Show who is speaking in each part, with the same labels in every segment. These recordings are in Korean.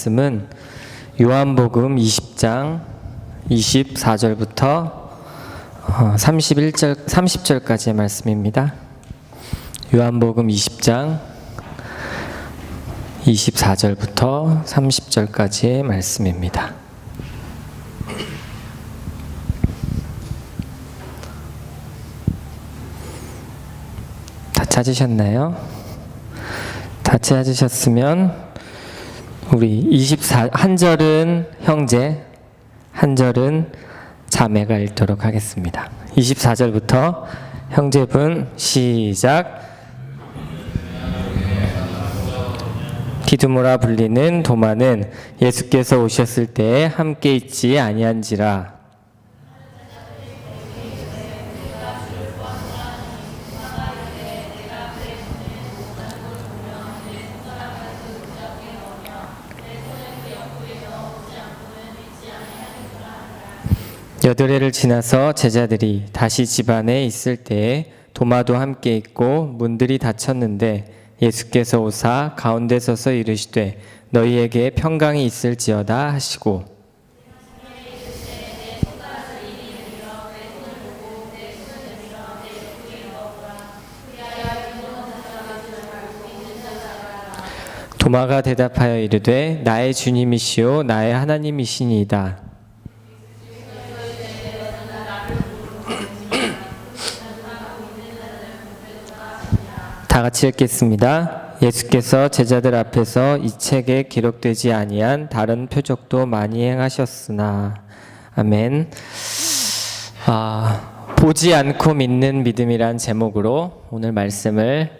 Speaker 1: 말씀은 요한복음 20장 24절부터 30절까지의 말씀입니다. 요한복음 20장 24절부터 30절까지의 말씀입니다. 다 찾으셨나요? 다 찾으셨으면 우리 한 절은 형제, 한 절은 자매가 읽도록 하겠습니다. 24절부터 형제분 시작. 디두모라 불리는 도마는 예수께서 오셨을 때에 함께 있지 아니한지라. 여드레를 지나서 제자들이 다시 집 안에 있을 때에 도마도 함께 있고 문들이 닫혔는데 예수께서 오사 가운데 서서 이르시되 너희에게 평강이 있을지어다 하시고 도마가 대답하여 이르되 나의 주님이시오 나의 하나님이시니이다. 다 같이 읽겠습니다. 예수께서 제자들 앞에서 이 책에 기록되지 아니한 다른 표적도 많이 행하셨으나 아멘. 보지 않고 믿는 믿음이란 제목으로 오늘 말씀을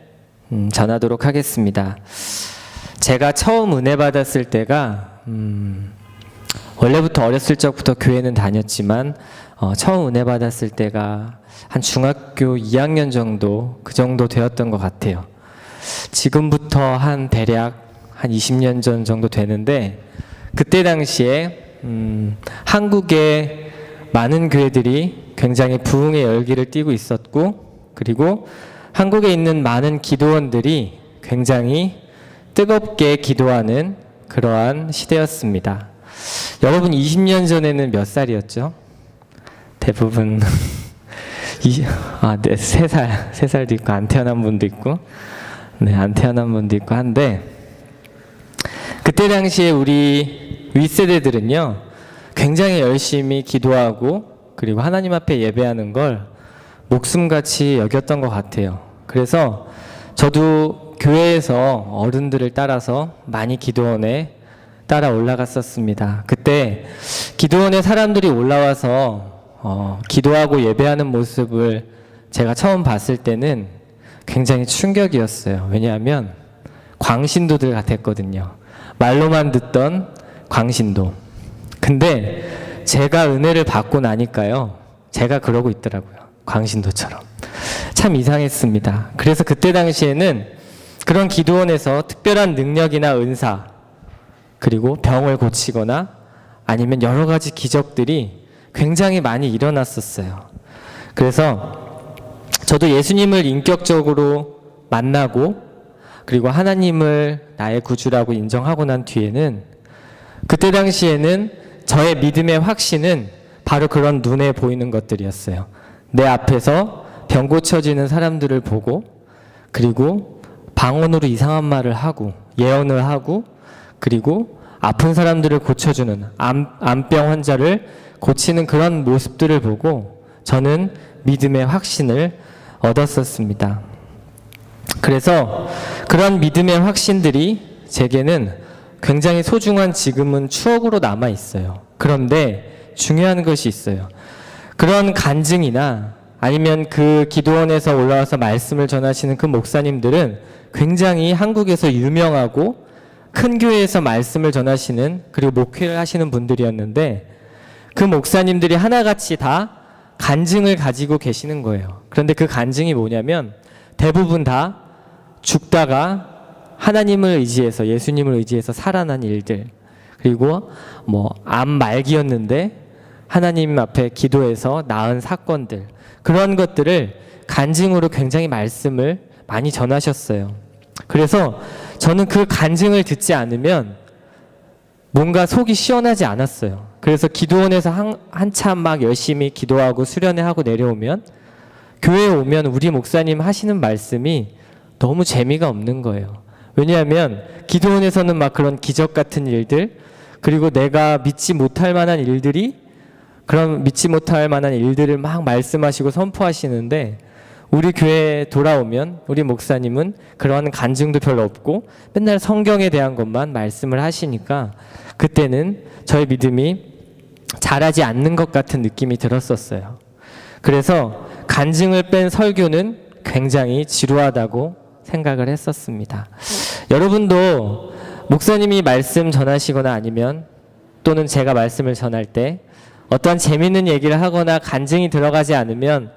Speaker 1: 전하도록 하겠습니다. 제가 처음 은혜 받았을 때가 원래부터 어렸을 적부터 교회는 다녔지만 처음 은혜 받았을 때가 한 중학교 2학년 정도 그 정도 되었던 것 같아요. 지금부터 대략 한 20년 전 정도 되는데 그때 당시에 한국의 많은 교회들이 굉장히 부흥의 열기를 띠고 있었고 그리고 한국에 있는 많은 기도원들이 굉장히 뜨겁게 기도하는 그러한 시대였습니다. 여러분 20년 전에는 몇 살이었죠? 대부분 3살도 있고 안 태어난 분도 있고 안 태어난 분도 있고 한데 그때 당시에 우리 윗세대들은요 굉장히 열심히 기도하고 그리고 하나님 앞에 예배하는 걸 목숨같이 여겼던 것 같아요. 그래서 저도 교회에서 어른들을 따라서 많이 기도원에 따라 올라갔었습니다. 그때 기도원에 사람들이 올라와서 기도하고 예배하는 모습을 제가 처음 봤을 때는 굉장히 충격이었어요. 왜냐하면 광신도들 같았거든요. 말로만 듣던 광신도. 근데 제가 은혜를 받고 나니까요. 제가 그러고 있더라고요. 광신도처럼. 참 이상했습니다. 그래서 그때 당시에는 그런 기도원에서 특별한 능력이나 은사 그리고 병을 고치거나 아니면 여러 가지 기적들이 굉장히 많이 일어났었어요. 그래서 저도 예수님을 인격적으로 만나고 그리고 하나님을 나의 구주라고 인정하고 난 뒤에는 그때 당시에는 저의 믿음의 확신은 바로 그런 눈에 보이는 것들이었어요. 내 앞에서 병 고쳐지는 사람들을 보고 그리고 방언으로 이상한 말을 하고 예언을 하고 그리고 아픈 사람들을 고쳐주는 암병 환자를 고치는 그런 모습들을 보고 저는 믿음의 확신을 얻었었습니다. 그래서 그런 믿음의 확신들이 제게는 굉장히 소중한 지금은 추억으로 남아 있어요. 그런데 중요한 것이 있어요. 그런 간증이나 아니면 그 기도원에서 올라와서 말씀을 전하시는 그 목사님들은 굉장히 한국에서 유명하고 큰 교회에서 말씀을 전하시는 그리고 목회를 하시는 분들이었는데 그 목사님들이 하나같이 다 간증을 가지고 계시는 거예요. 그런데 그 간증이 뭐냐면 대부분 다 죽다가 하나님을 의지해서 예수님을 의지해서 살아난 일들 그리고 암 말기였는데 하나님 앞에 기도해서 나은 사건들 그런 것들을 간증으로 굉장히 말씀을 많이 전하셨어요. 그래서 저는 그 간증을 듣지 않으면 뭔가 속이 시원하지 않았어요. 그래서 기도원에서 한참 막 열심히 기도하고 수련회하고 내려오면 교회에 오면 우리 목사님 하시는 말씀이 너무 재미가 없는 거예요. 왜냐하면 기도원에서는 막 그런 기적 같은 일들, 그리고 내가 믿지 못할 만한 일들이, 그런 믿지 못할 만한 일들을 막 말씀하시고 선포하시는데, 우리 교회에 돌아오면 우리 목사님은 그런 간증도 별로 없고 맨날 성경에 대한 것만 말씀을 하시니까 그때는 저의 믿음이 자라지 않는 것 같은 느낌이 들었었어요. 그래서 간증을 뺀 설교는 굉장히 지루하다고 생각을 했었습니다. 여러분도 목사님이 말씀 전하시거나 아니면 또는 제가 말씀을 전할 때 어떠한 재미있는 얘기를 하거나 간증이 들어가지 않으면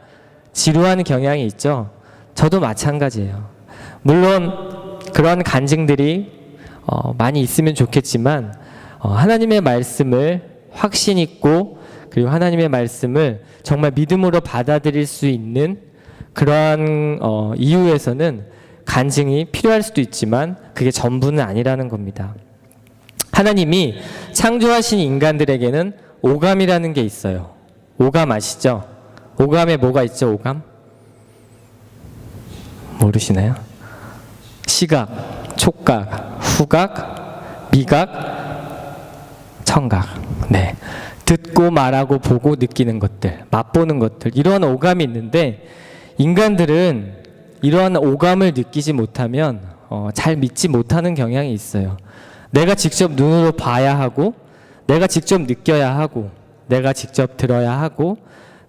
Speaker 1: 지루한 경향이 있죠. 저도 마찬가지예요. 물론 그런 간증들이 많이 있으면 좋겠지만 하나님의 말씀을 확신 있고 그리고 하나님의 말씀을 정말 믿음으로 받아들일 수 있는 그러한 이유에서는 간증이 필요할 수도 있지만 그게 전부는 아니라는 겁니다. 하나님이 창조하신 인간들에게는 오감이라는 게 있어요. 오감 아시죠? 오감에 뭐가 있죠? 오감? 모르시나요? 시각, 촉각, 후각, 미각, 청각. 네. 듣고 말하고 보고 느끼는 것들, 맛보는 것들, 이러한 오감이 있는데 인간들은 이러한 오감을 느끼지 못하면 잘 믿지 못하는 경향이 있어요. 내가 직접 눈으로 봐야 하고, 내가 직접 느껴야 하고, 내가 직접 들어야 하고,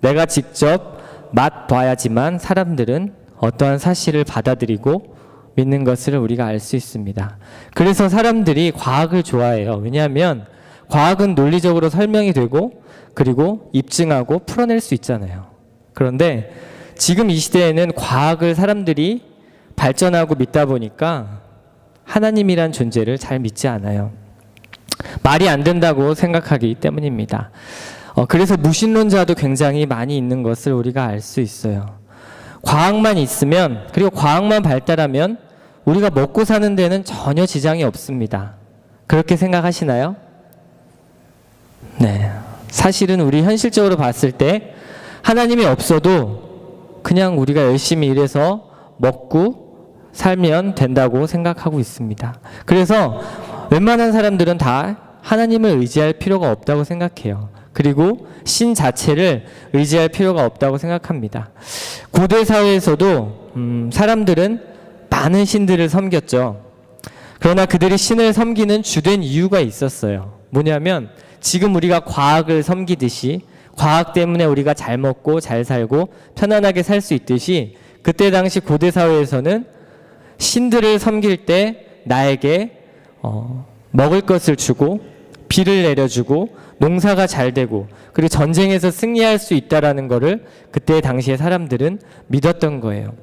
Speaker 1: 내가 직접 맛봐야지만 사람들은 어떠한 사실을 받아들이고 믿는 것을 우리가 알 수 있습니다. 그래서 사람들이 과학을 좋아해요. 왜냐하면 과학은 논리적으로 설명이 되고 그리고 입증하고 풀어낼 수 있잖아요. 그런데 지금 이 시대에는 과학을 사람들이 발전하고 믿다 보니까 하나님이란 존재를 잘 믿지 않아요. 말이 안 된다고 생각하기 때문입니다. 그래서 무신론자도 굉장히 많이 있는 것을 우리가 알 수 있어요. 과학만 있으면, 그리고 과학만 발달하면 우리가 먹고 사는 데는 전혀 지장이 없습니다. 그렇게 생각하시나요? 네. 사실은 우리 현실적으로 봤을 때 하나님이 없어도 그냥 우리가 열심히 일해서 먹고 살면 된다고 생각하고 있습니다. 그래서 웬만한 사람들은 다 하나님을 의지할 필요가 없다고 생각해요. 그리고 신 자체를 의지할 필요가 없다고 생각합니다. 고대 사회에서도 사람들은 많은 신들을 섬겼죠. 그러나 그들이 신을 섬기는 주된 이유가 있었어요. 뭐냐면 지금 우리가 과학을 섬기듯이, 과학 때문에 우리가 잘 먹고 잘 살고 편안하게 살 수 있듯이, 그때 당시 고대 사회에서는 신들을 섬길 때 나에게 먹을 것을 주고 비를 내려주고 농사가 잘 되고 그리고 전쟁에서 승리할 수 있다라는 것을 그때 당시의 사람들은 믿었던 거예요.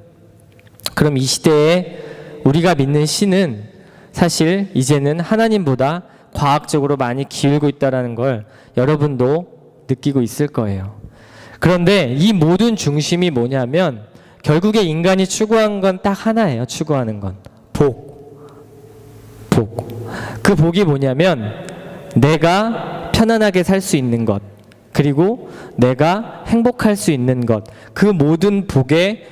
Speaker 1: 그럼 이 시대에 우리가 믿는 신은 사실 이제는 하나님보다 과학적으로 많이 기울고 있다는 걸 여러분도 느끼고 있을 거예요. 그런데 이 모든 중심이 뭐냐면 결국에 인간이 추구한 건 딱 하나예요. 추구하는 건 복. 그 복이 뭐냐면 내가 편안하게 살 수 있는 것, 그리고 내가 행복할 수 있는 것, 그 모든 복에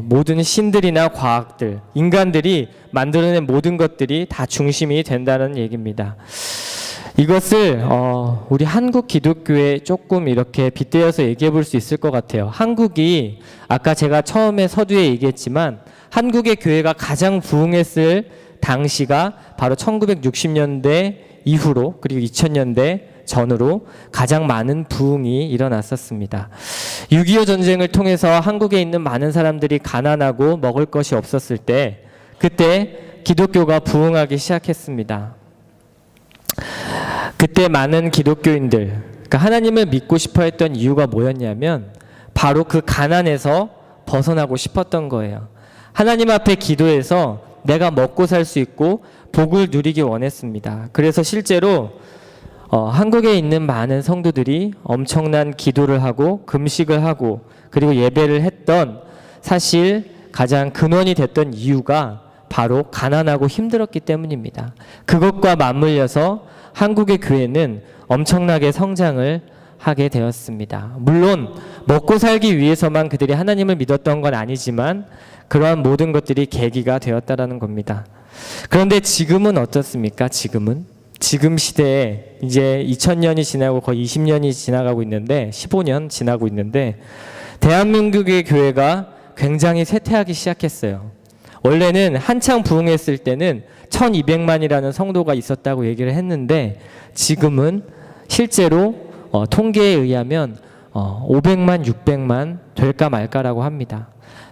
Speaker 1: 모든 신들이나 과학들, 인간들이 만들어낸 모든 것들이 다 중심이 된다는 얘기입니다. 이것을 우리 한국 기독교에 조금 이렇게 빗대어서 얘기해 볼 수 있을 것 같아요. 한국이 아까 제가 처음에 서두에 얘기했지만 한국의 교회가 가장 부흥했을 당시가 바로 1960년대 이후로 그리고 2000년대 전으로 가장 많은 부흥이 일어났었습니다. 6.25 전쟁을 통해서 한국에 있는 많은 사람들이 가난하고 먹을 것이 없었을 때 그때 기독교가 부흥하기 시작했습니다. 그때 많은 기독교인들, 그러니까 하나님을 믿고 싶어 했던 이유가 뭐였냐면 바로 그 가난에서 벗어나고 싶었던 거예요. 하나님 앞에 기도해서 내가 먹고 살 수 있고 복을 누리기 원했습니다. 그래서 실제로 한국에 있는 많은 성도들이 엄청난 기도를 하고 금식을 하고 그리고 예배를 했던, 사실 가장 근원이 됐던 이유가 바로 가난하고 힘들었기 때문입니다. 그것과 맞물려서 한국의 교회는 엄청나게 성장을 하게 되었습니다. 물론 먹고 살기 위해서만 그들이 하나님을 믿었던 건 아니지만 그러한 모든 것들이 계기가 되었다라는 겁니다. 그런데 지금은 어떻습니까? 지금 시대에 이제 2000년이 지나고 거의 20년이 지나가고 있는데 15년 지나고 있는데 대한민국의 교회가 굉장히 쇠퇴하기 시작했어요. 원래는 한창 부흥했을 때는 1200만이라는 성도가 있었다고 얘기를 했는데 지금은 실제로 통계에 의하면 500만, 600만 될까 말까라고 합니다.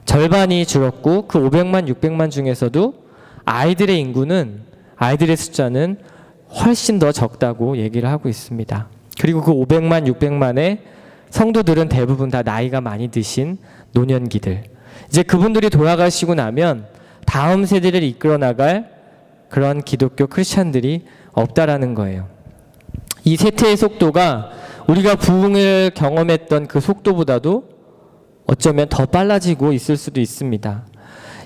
Speaker 1: 절반이 줄었고 그 500만, 600만 중에서도 아이들의 숫자는 훨씬 더 적다고 얘기를 하고 있습니다. 그리고 그 500만, 600만의 성도들은 대부분 다 나이가 많이 드신 노년기들. 이제 그분들이 돌아가시고 나면 다음 세대를 이끌어 나갈 그런 기독교 크리스찬들이 없다라는 거예요. 이 쇠퇴의 속도가 우리가 부흥을 경험했던 그 속도보다도 어쩌면 더 빨라지고 있을 수도 있습니다.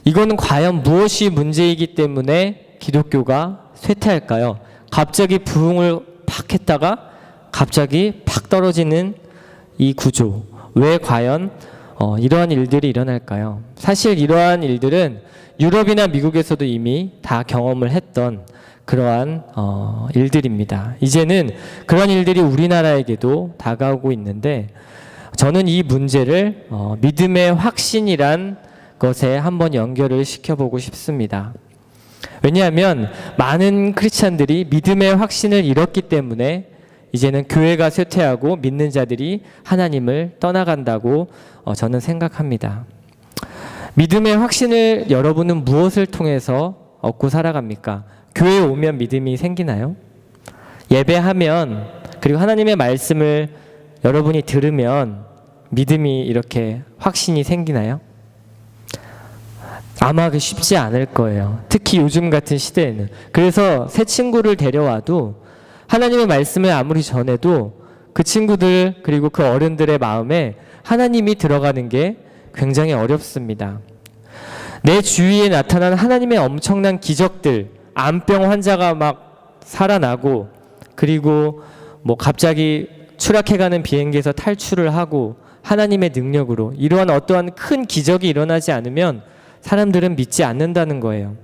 Speaker 1: 이거는 과연 무엇이 문제이기 때문에 기독교가 쇠퇴할까요? 갑자기 부흥을 팍 했다가 갑자기 팍 떨어지는 이 구조. 왜 과연 이러한 일들이 일어날까요? 사실 이러한 일들은 유럽이나 미국에서도 이미 다 경험을 했던 그러한 일들입니다. 이제는 그런 일들이 우리나라에게도 다가오고 있는데 저는 이 문제를 믿음의 확신이란 것에 한번 연결을 시켜보고 싶습니다. 왜냐하면 많은 크리스찬들이 믿음의 확신을 잃었기 때문에 이제는 교회가 쇠퇴하고 믿는 자들이 하나님을 떠나간다고 저는 생각합니다. 믿음의 확신을 여러분은 무엇을 통해서 얻고 살아갑니까? 교회에 오면 믿음이 생기나요? 예배하면 그리고 하나님의 말씀을 여러분이 들으면 믿음이 이렇게 확신이 생기나요? 아마 쉽지 않을 거예요. 특히 요즘 같은 시대에는. 그래서 새 친구를 데려와도 하나님의 말씀을 아무리 전해도 그 친구들 그리고 그 어른들의 마음에 하나님이 들어가는 게 굉장히 어렵습니다. 내 주위에 나타난 하나님의 엄청난 기적들, 암병 환자가 막 살아나고 그리고 뭐 갑자기 추락해가는 비행기에서 탈출을 하고 하나님의 능력으로 이러한 어떠한 큰 기적이 일어나지 않으면 사람들은 믿지 않는다는 거예요.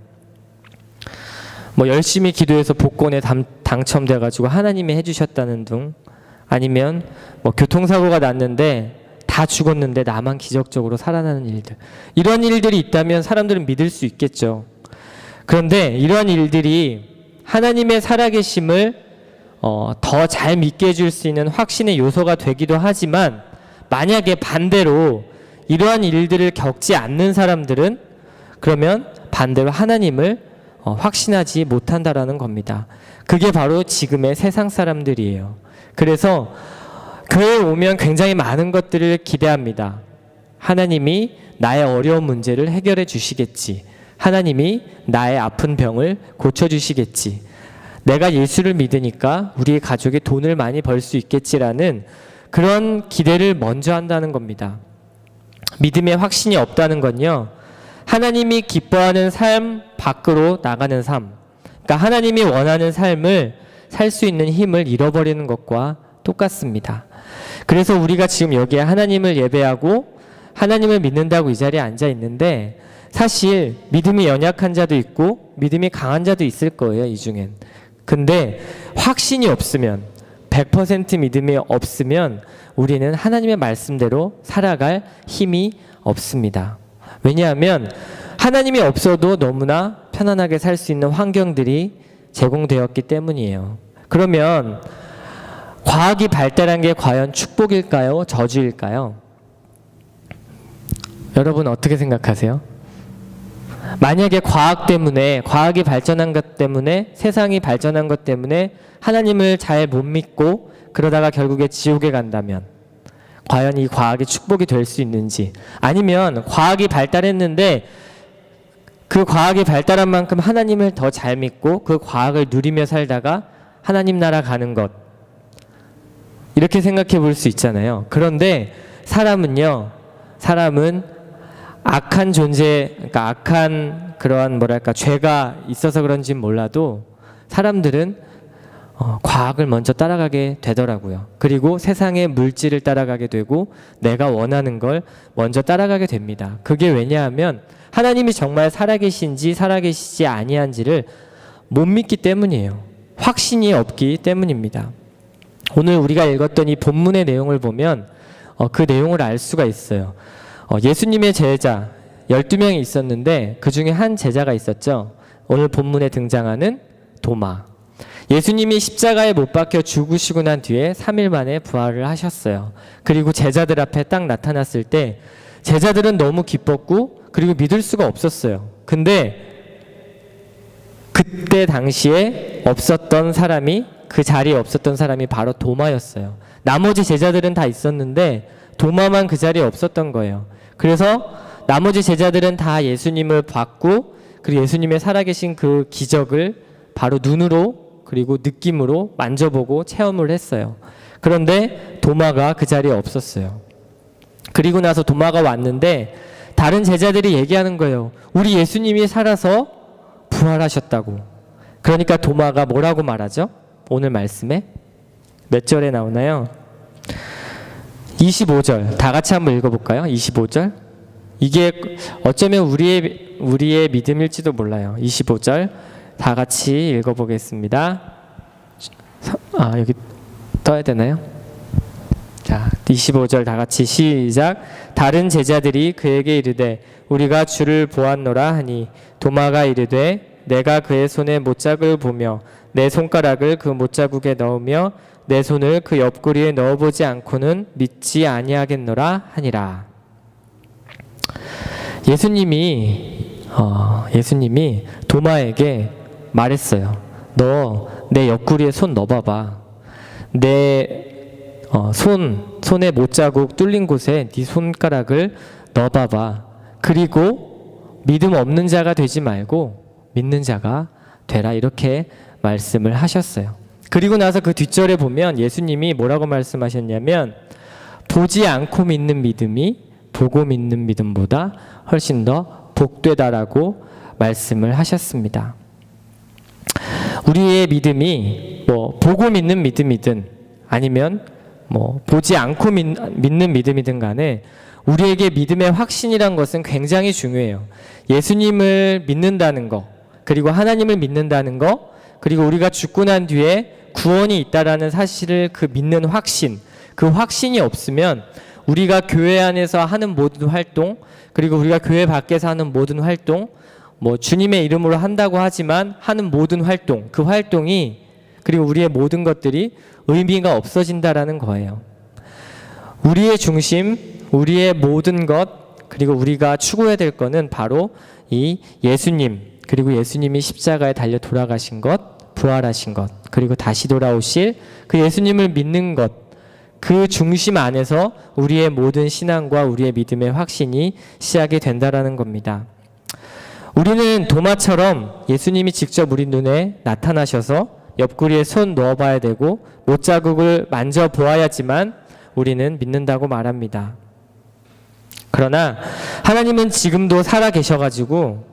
Speaker 1: 뭐 열심히 기도해서 복권에 당첨돼가지고 하나님이 해주셨다는 둥, 아니면 뭐 교통사고가 났는데 다 죽었는데 나만 기적적으로 살아나는 일들, 이런 일들이 있다면 사람들은 믿을 수 있겠죠. 그런데 이러한 일들이 하나님의 살아계심을 더 잘 믿게 해줄 수 있는 확신의 요소가 되기도 하지만 만약에 반대로 이러한 일들을 겪지 않는 사람들은 그러면 반대로 하나님을 확신하지 못한다라는 겁니다. 그게 바로 지금의 세상 사람들이에요. 그래서 교회에 오면 굉장히 많은 것들을 기대합니다. 하나님이 나의 어려운 문제를 해결해 주시겠지. 하나님이 나의 아픈 병을 고쳐주시겠지. 내가 예수를 믿으니까 우리 가족이 돈을 많이 벌 수 있겠지라는 그런 기대를 먼저 한다는 겁니다. 믿음의 확신이 없다는 건요, 하나님이 기뻐하는 삶 밖으로 나가는 삶, 그러니까 하나님이 원하는 삶을 살 수 있는 힘을 잃어버리는 것과 똑같습니다. 그래서 우리가 지금 여기에 하나님을 예배하고 하나님을 믿는다고 이 자리에 앉아 있는데 사실 믿음이 연약한 자도 있고 믿음이 강한 자도 있을 거예요, 이 중엔. 근데 확신이 없으면, 100% 믿음이 없으면 우리는 하나님의 말씀대로 살아갈 힘이 없습니다. 왜냐하면 하나님이 없어도 너무나 편안하게 살 수 있는 환경들이 제공되었기 때문이에요. 그러면 과학이 발달한 게 과연 축복일까요? 저주일까요? 여러분 어떻게 생각하세요? 만약에 과학이 발전한 것 때문에, 세상이 발전한 것 때문에 하나님을 잘 못 믿고 그러다가 결국에 지옥에 간다면 과연 이 과학이 축복이 될 수 있는지, 아니면 과학이 발달했는데 그 과학이 발달한 만큼 하나님을 더 잘 믿고 그 과학을 누리며 살다가 하나님 나라 가는 것, 이렇게 생각해 볼 수 있잖아요. 그런데 사람은 악한 존재, 그러니까 악한 그러한 죄가 있어서 그런지는 몰라도 사람들은 과학을 먼저 따라가게 되더라고요. 그리고 세상의 물질을 따라가게 되고 내가 원하는 걸 먼저 따라가게 됩니다. 그게 왜냐하면 하나님이 정말 살아계신지 살아계시지 아니한지를 못 믿기 때문이에요. 확신이 없기 때문입니다. 오늘 우리가 읽었던 이 본문의 내용을 보면 그 내용을 알 수가 있어요. 예수님의 제자 12명이 있었는데 그 중에 한 제자가 있었죠. 오늘 본문에 등장하는 도마. 예수님이 십자가에 못 박혀 죽으시고 난 뒤에 3일 만에 부활을 하셨어요. 그리고 제자들 앞에 딱 나타났을 때 제자들은 너무 기뻤고 그리고 믿을 수가 없었어요. 근데 그때 당시에 없었던 사람이, 그 자리에 없었던 사람이 바로 도마였어요. 나머지 제자들은 다 있었는데 도마만 그 자리에 없었던 거예요. 그래서 나머지 제자들은 다 예수님을 봤고 그리고 예수님의 살아계신 그 기적을 바로 눈으로 그리고 느낌으로 만져보고 체험을 했어요. 그런데 도마가 그 자리에 없었어요. 그리고 나서 도마가 왔는데 다른 제자들이 얘기하는 거예요. 우리 예수님이 살아서 부활하셨다고. 그러니까 도마가 뭐라고 말하죠? 오늘 말씀에 몇 절에 나오나요? 25절. 다 같이 한번 읽어볼까요? 25절. 이게 어쩌면 우리의 믿음일지도 몰라요. 25절. 다 같이 읽어보겠습니다. 여기 떠야 되나요? 자, 25절 다 같이 시작. 다른 제자들이 그에게 이르되 우리가 주를 보았노라 하니 도마가 이르되 내가 그의 손에 못자국을 보며 내 손가락을 그 못자국에 넣으며 내 손을 그 옆구리에 넣어보지 않고는 믿지 아니하겠노라 하니라. 예수님이 도마에게 말했어요. 너 내 옆구리에 손 넣어봐봐. 내 손에 못자국 뚫린 곳에 네 손가락을 넣어봐봐. 그리고 믿음 없는 자가 되지 말고 믿는 자가 되라. 이렇게 말씀을 하셨어요. 그리고 나서 그 뒷절에 보면 예수님이 뭐라고 말씀하셨냐면 보지 않고 믿는 믿음이 보고 믿는 믿음보다 훨씬 더 복되다라고 말씀을 하셨습니다. 우리의 믿음이 보고 믿는 믿음이든 아니면 보지 않고 믿는 믿음이든 간에 우리에게 믿음의 확신이란 것은 굉장히 중요해요. 예수님을 믿는다는 거, 그리고 하나님을 믿는다는 거, 그리고 우리가 죽고 난 뒤에 구원이 있다라는 사실을 그 믿는 확신, 그 확신이 없으면 우리가 교회 안에서 하는 모든 활동, 그리고 우리가 교회 밖에서 하는 모든 활동, 주님의 이름으로 한다고 하지만 하는 모든 활동, 그 활동이 그리고 우리의 모든 것들이 의미가 없어진다라는 거예요. 우리의 중심, 우리의 모든 것, 그리고 우리가 추구해야 될 거는 바로 이 예수님, 그리고 예수님이 십자가에 달려 돌아가신 것, 부활하신 것, 그리고 다시 돌아오실 그 예수님을 믿는 것, 그 중심 안에서 우리의 모든 신앙과 우리의 믿음의 확신이 시작이 된다라는 겁니다. 우리는 도마처럼 예수님이 직접 우리 눈에 나타나셔서 옆구리에 손 넣어봐야 되고 못자국을 만져보아야지만 우리는 믿는다고 말합니다. 그러나 하나님은 지금도 살아계셔가지고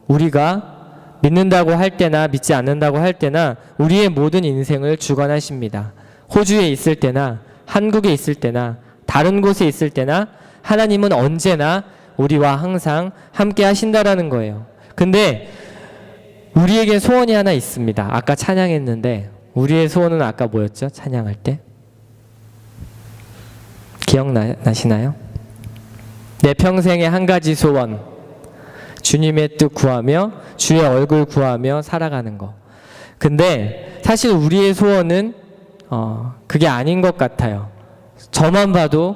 Speaker 1: 우리가 믿는다고 할 때나 믿지 않는다고 할 때나 우리의 모든 인생을 주관하십니다. 호주에 있을 때나 한국에 있을 때나 다른 곳에 있을 때나 하나님은 언제나 우리와 항상 함께 하신다라는 거예요. 근데 우리에게 소원이 하나 있습니다. 아까 찬양했는데 우리의 소원은 아까 뭐였죠? 찬양할 때? 기억나시나요? 내 평생의 한 가지 소원, 주님의 뜻 구하며 주의 얼굴 구하며 살아가는 거. 근데 사실 우리의 소원은 그게 아닌 것 같아요. 저만 봐도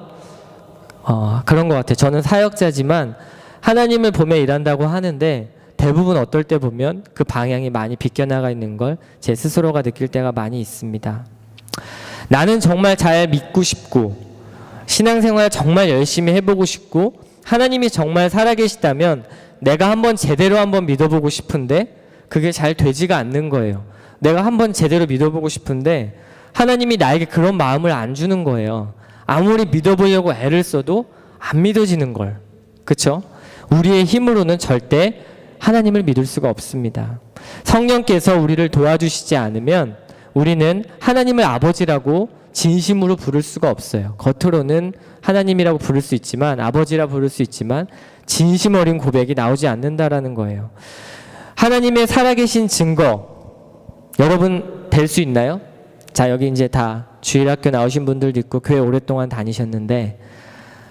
Speaker 1: 그런 것 같아요. 저는 사역자지만 하나님을 보며 일한다고 하는데 대부분 어떨 때 보면 그 방향이 많이 비껴나가 있는 걸 제 스스로가 느낄 때가 많이 있습니다. 나는 정말 잘 믿고 싶고 신앙생활 정말 열심히 해보고 싶고 하나님이 정말 살아계시다면 내가 한번 제대로 한번 믿어보고 싶은데 그게 잘 되지가 않는 거예요. 내가 한번 제대로 믿어보고 싶은데 하나님이 나에게 그런 마음을 안 주는 거예요. 아무리 믿어보려고 애를 써도 안 믿어지는 걸. 그렇죠? 우리의 힘으로는 절대 하나님을 믿을 수가 없습니다. 성령께서 우리를 도와주시지 않으면 우리는 하나님을 아버지라고 진심으로 부를 수가 없어요. 겉으로는 하나님이라고 부를 수 있지만, 아버지라 부를 수 있지만 진심 어린 고백이 나오지 않는다라는 거예요. 하나님의 살아계신 증거 여러분 될 수 있나요? 자, 여기 이제 다 주일학교 나오신 분들도 있고 교회 오랫동안 다니셨는데,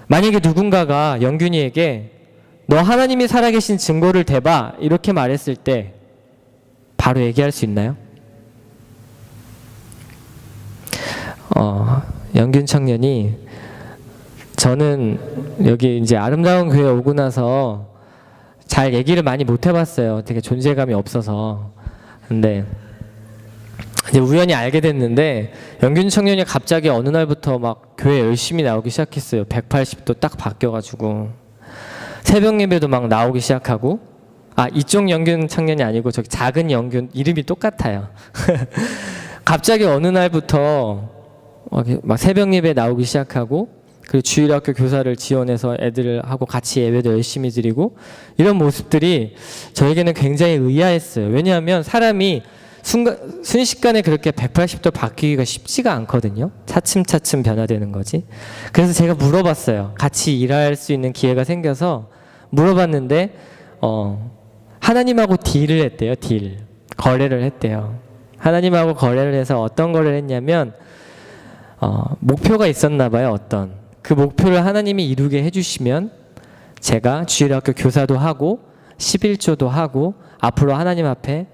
Speaker 1: 만약에 누군가가 영균이에게 너 하나님이 살아계신 증거를 대봐 이렇게 말했을 때 바로 얘기할 수 있나요? 영균 청년이, 저는 여기 이제 아름다운 교회 오고 나서 잘 얘기를 많이 못 해봤어요. 되게 존재감이 없어서. 근데 이제 우연히 알게 됐는데, 영균 청년이 갑자기 어느 날부터 막 교회 열심히 나오기 시작했어요. 180도 딱 바뀌어가지고 새벽 예배도 막 나오기 시작하고, 이쪽 영균 청년이 아니고 저기 작은 영균, 이름이 똑같아요. 갑자기 어느 날부터 막 새벽 예배 나오기 시작하고, 그리고 주일학교 교사를 지원해서 애들하고 같이 예배도 열심히 드리고, 이런 모습들이 저에게는 굉장히 의아했어요. 왜냐하면 사람이 순식간에 그렇게 180도 바뀌기가 쉽지가 않거든요. 차츰차츰 변화되는 거지. 그래서 제가 물어봤어요. 같이 일할 수 있는 기회가 생겨서 물어봤는데 하나님하고 딜을 했대요. 거래를 했대요. 하나님하고 거래를 해서 어떤 거래를 했냐면, 목표가 있었나 봐요. 그 목표를 하나님이 이루게 해주시면 제가 주일학교 교사도 하고 11조도 하고 앞으로 하나님 앞에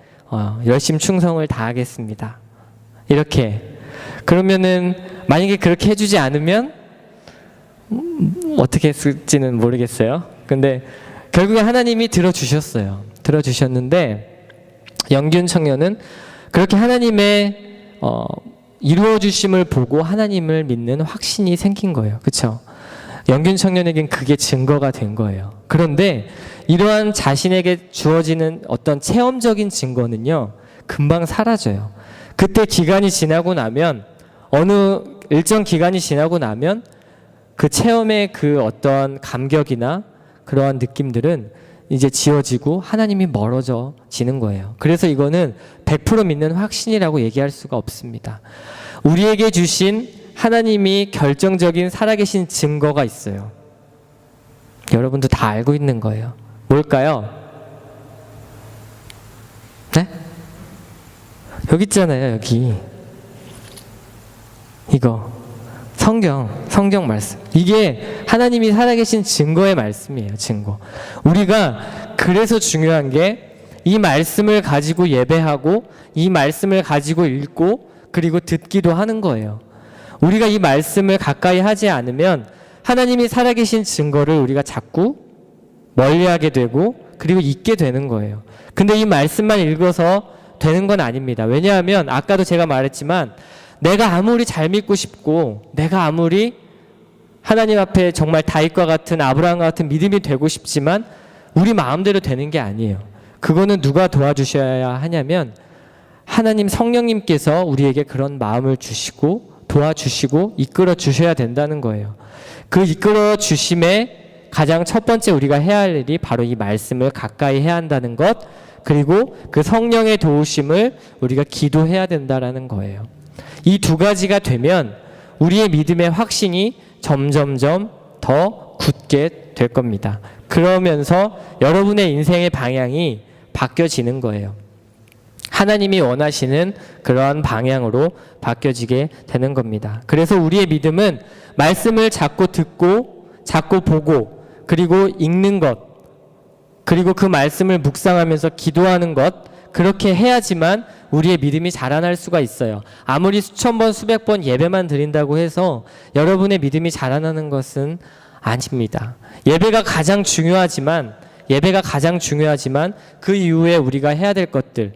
Speaker 1: 열심 충성을 다하겠습니다. 이렇게. 그러면은 만약에 그렇게 해주지 않으면 어떻게 했을지는 모르겠어요. 근데 결국에 하나님이 들어주셨어요. 들어주셨는데 영균 청년은 그렇게 하나님의 이루어주심을 보고 하나님을 믿는 확신이 생긴 거예요. 그렇죠? 영균 청년에겐 그게 증거가 된 거예요. 그런데 이러한 자신에게 주어지는 어떤 체험적인 증거는요, 금방 사라져요. 그때 기간이 지나고 나면, 어느 일정 기간이 지나고 나면 그 체험의 그 어떤 감격이나 그러한 느낌들은 이제 지워지고 하나님이 멀어져지는 거예요. 그래서 이거는 100% 믿는 확신이라고 얘기할 수가 없습니다. 우리에게 주신 하나님이 결정적인 살아계신 증거가 있어요. 여러분도 다 알고 있는 거예요. 뭘까요? 네? 여기 있잖아요. 여기. 이거. 성경 말씀. 이게 하나님이 살아계신 증거의 말씀이에요. 증거. 우리가 그래서 중요한 게 이 말씀을 가지고 예배하고 이 말씀을 가지고 읽고 그리고 듣기도 하는 거예요. 우리가 이 말씀을 가까이 하지 않으면 하나님이 살아계신 증거를 우리가 자꾸 멀리하게 되고 그리고 잊게 되는 거예요. 근데 이 말씀만 읽어서 되는 건 아닙니다. 왜냐하면 아까도 제가 말했지만, 내가 아무리 잘 믿고 싶고 내가 아무리 하나님 앞에 정말 다윗과 같은, 아브라함과 같은 믿음이 되고 싶지만 우리 마음대로 되는 게 아니에요. 그거는 누가 도와주셔야 하냐면 하나님 성령님께서 우리에게 그런 마음을 주시고 도와주시고 이끌어 주셔야 된다는 거예요. 그 이끌어 주심에 가장 첫 번째 우리가 해야 할 일이 바로 이 말씀을 가까이 해야 한다는 것, 그리고 그 성령의 도우심을 우리가 기도해야 된다는 거예요. 이 두 가지가 되면 우리의 믿음의 확신이 점점점 더 굳게 될 겁니다. 그러면서 여러분의 인생의 방향이 바뀌어지는 거예요. 하나님이 원하시는 그러한 방향으로 바뀌어지게 되는 겁니다. 그래서 우리의 믿음은 말씀을 자꾸 듣고 자꾸 보고 그리고 읽는 것, 그리고 그 말씀을 묵상하면서 기도하는 것, 그렇게 해야지만 우리의 믿음이 자라날 수가 있어요. 아무리 수천 번 수백 번 예배만 드린다고 해서 여러분의 믿음이 자라나는 것은 아닙니다. 예배가 가장 중요하지만 그 이후에 우리가 해야 될 것들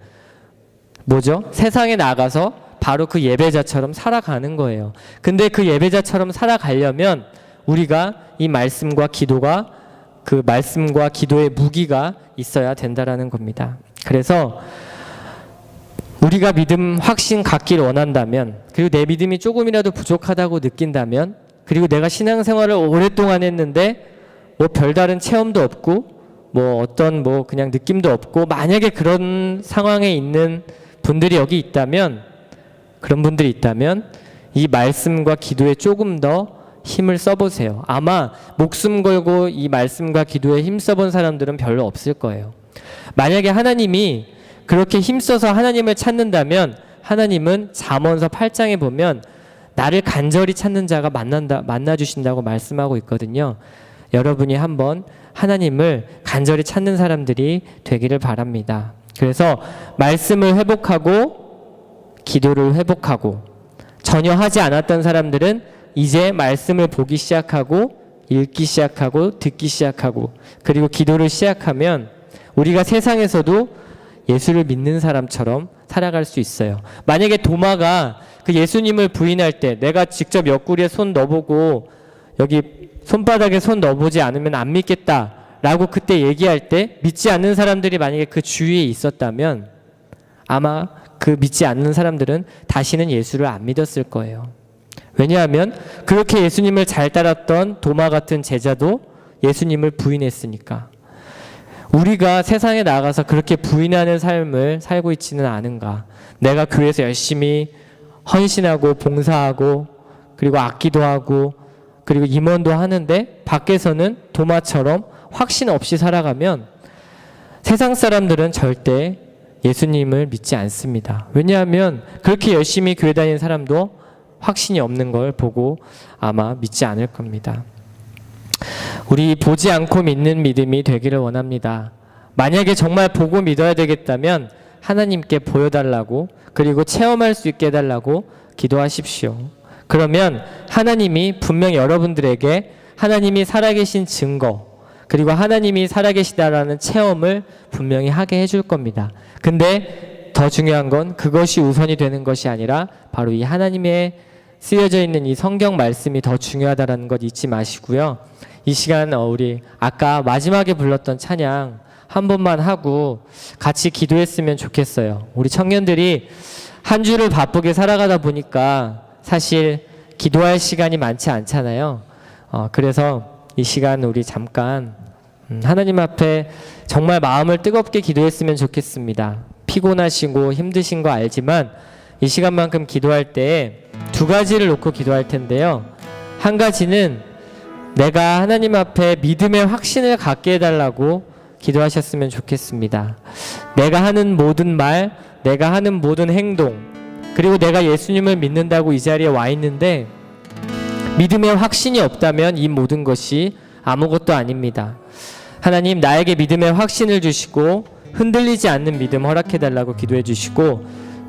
Speaker 1: 뭐죠? 세상에 나가서 바로 그 예배자처럼 살아가는 거예요. 근데 그 예배자처럼 살아가려면 우리가 이 말씀과 기도가, 그 말씀과 기도의 무기가 있어야 된다라는 겁니다. 그래서 우리가 믿음 확신 갖길 원한다면, 그리고 내 믿음이 조금이라도 부족하다고 느낀다면, 그리고 내가 신앙생활을 오랫동안 했는데 뭐 별다른 체험도 없고 뭐 어떤 뭐 그냥 느낌도 없고, 만약에 그런 상황에 있는 분들이 여기 있다면 그런 분들이 있다면 이 말씀과 기도에 조금 더 힘을 써보세요. 아마 목숨 걸고 이 말씀과 기도에 힘 써본 사람들은 별로 없을 거예요. 만약에 하나님이 그렇게 힘써서 하나님을 찾는다면 하나님은 잠언서 8장에 보면 나를 간절히 찾는 자가 만나주신다고 말씀하고 있거든요. 여러분이 한번 하나님을 간절히 찾는 사람들이 되기를 바랍니다. 그래서 말씀을 회복하고 기도를 회복하고 전혀 하지 않았던 사람들은 이제 말씀을 보기 시작하고 읽기 시작하고 듣기 시작하고 그리고 기도를 시작하면 우리가 세상에서도 예수를 믿는 사람처럼 살아갈 수 있어요. 만약에 도마가 그 예수님을 부인할 때 내가 직접 옆구리에 손 넣어보고 여기 손바닥에 손 넣어보지 않으면 안 믿겠다 라고 그때 얘기할 때 믿지 않는 사람들이 만약에 그 주위에 있었다면 아마 그 믿지 않는 사람들은 다시는 예수를 안 믿었을 거예요. 왜냐하면 그렇게 예수님을 잘 따랐던 도마 같은 제자도 예수님을 부인했으니까. 우리가 세상에 나가서 그렇게 부인하는 삶을 살고 있지는 않은가. 내가 교회에서 열심히 헌신하고 봉사하고 그리고 악기도 하고 그리고 임원도 하는데 밖에서는 도마처럼 확신 없이 살아가면 세상 사람들은 절대 예수님을 믿지 않습니다. 왜냐하면 그렇게 열심히 교회 다니는 사람도 확신이 없는 걸 보고 아마 믿지 않을 겁니다. 우리 보지 않고 믿는 믿음이 되기를 원합니다. 만약에 정말 보고 믿어야 되겠다면 하나님께 보여달라고 그리고 체험할 수 있게 해달라고 기도하십시오. 그러면 하나님이 분명 여러분들에게 하나님이 살아계신 증거 그리고 하나님이 살아계시다라는 체험을 분명히 하게 해줄 겁니다. 근데 더 중요한 건 그것이 우선이 되는 것이 아니라 바로 이 하나님의 쓰여져 있는 이 성경 말씀이 더 중요하다는 것 잊지 마시고요. 이 시간 우리 아까 마지막에 불렀던 찬양 한 번만 하고 같이 기도했으면 좋겠어요. 우리 청년들이 한 주를 바쁘게 살아가다 보니까 사실 기도할 시간이 많지 않잖아요. 그래서 이 시간 우리 잠깐 하나님 앞에 정말 마음을 뜨겁게 기도했으면 좋겠습니다. 피곤하시고 힘드신 거 알지만 이 시간만큼 기도할 때 두 가지를 놓고 기도할 텐데요. 한 가지는 내가 하나님 앞에 믿음의 확신을 갖게 해달라고 기도하셨으면 좋겠습니다. 내가 하는 모든 말, 내가 하는 모든 행동, 그리고 내가 예수님을 믿는다고 이 자리에 와 있는데 믿음의 확신이 없다면 이 모든 것이 아무것도 아닙니다. 하나님 나에게 믿음의 확신을 주시고 흔들리지 않는 믿음 허락해달라고 기도해 주시고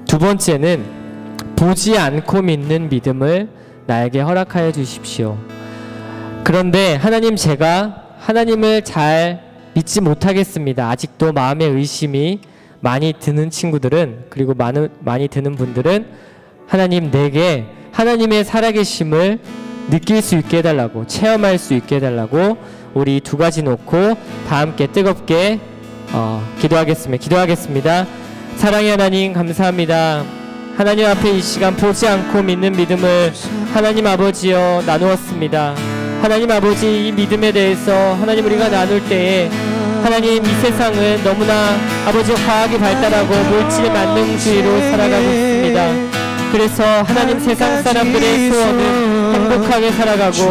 Speaker 1: 두 번째는 보지 않고 믿는 믿음을 나에게 허락하여 주십시오. 그런데 하나님 제가 하나님을 잘 믿지 못하겠습니다. 아직도 마음의 의심이 많이 드는 친구들은 그리고 많이 드는 분들은 하나님 내게 하나님의 살아계심을 느낄 수 있게 해달라고 체험할 수 있게 해달라고 우리 두 가지 놓고 다 함께 뜨겁게 기도하겠습니다. 사랑의 하나님 감사합니다. 하나님 앞에 이 시간 보지 않고 믿는 믿음을 하나님 아버지여 나누었습니다. 하나님 아버지 이 믿음에 대해서 하나님 우리가 나눌 때에 하나님 이 세상은 너무나 아버지 과학이 발달하고 물질 만능주의로 살아가고 있습니다. 그래서 하나님 세상 사람들의 소원은 행복하게 살아가고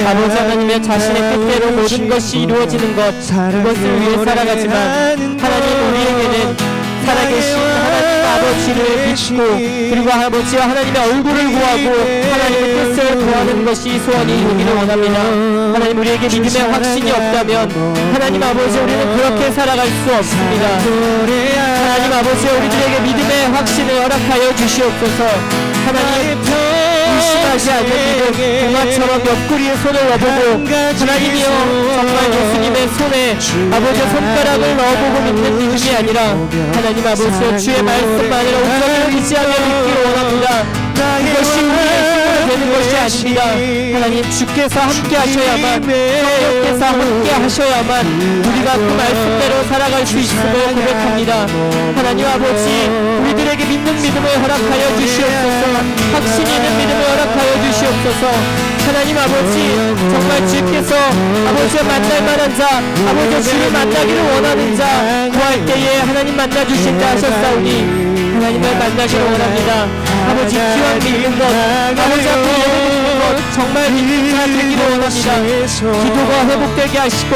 Speaker 1: 아버지 하나님의 자신의 뜻대로 모든 것이 이루어지는 것 그것을 위해 살아가지만 하나님 우리에게는 살아계신 하나님 아버지를 믿고 그리고 아버지와 하나님의 얼굴을 구하고 하나님의 뜻을 구하는 것이 소원이 되기를 원합니다. 하나님 우리에게 믿음의 확신이 없다면 하나님 아버지 우리는 그렇게 살아갈 수 없습니다. 하나님 아버지 우리들에게 믿음의 확신을 허락하여 주시옵소서. 하나님 의심하지 않는 믿음 동화처럼 옆구리에 손을 넣어보고 하나님이여 정말 예수님의 손에 아버지 손가락을 넣어보고 믿는 믿음이 아니라 하나님 아버지 주의 말씀만을 온전히 의지하며 믿기를 원합니다. 그것이 우리의 힘으로 되는 것이 아닙니다. 하나님 주께서 함께 하셔야만 성령께서 함께 하셔야만 우리가 그 말씀대로 살아갈 수 있음을 고백합니다. 하나님 아버지 우리들에게 믿는 믿음을 허락하여 주시옵소서. 확신 있는 믿음을 허락하여 주시옵소서. 하나님 아버지 정말 주께서 아버지와 만날 만한 자 아버지 주를 만나기를 원하는 자 구할 때에 하나님 만나주신다 하셨사오니 하나님을 만나기를 원합니다. 아버지 기왕 믿는 것, 아버지 앞에 예배 드리는 것 정말 믿는 자 되기를 원합니다. 기도가 회복되게 하시고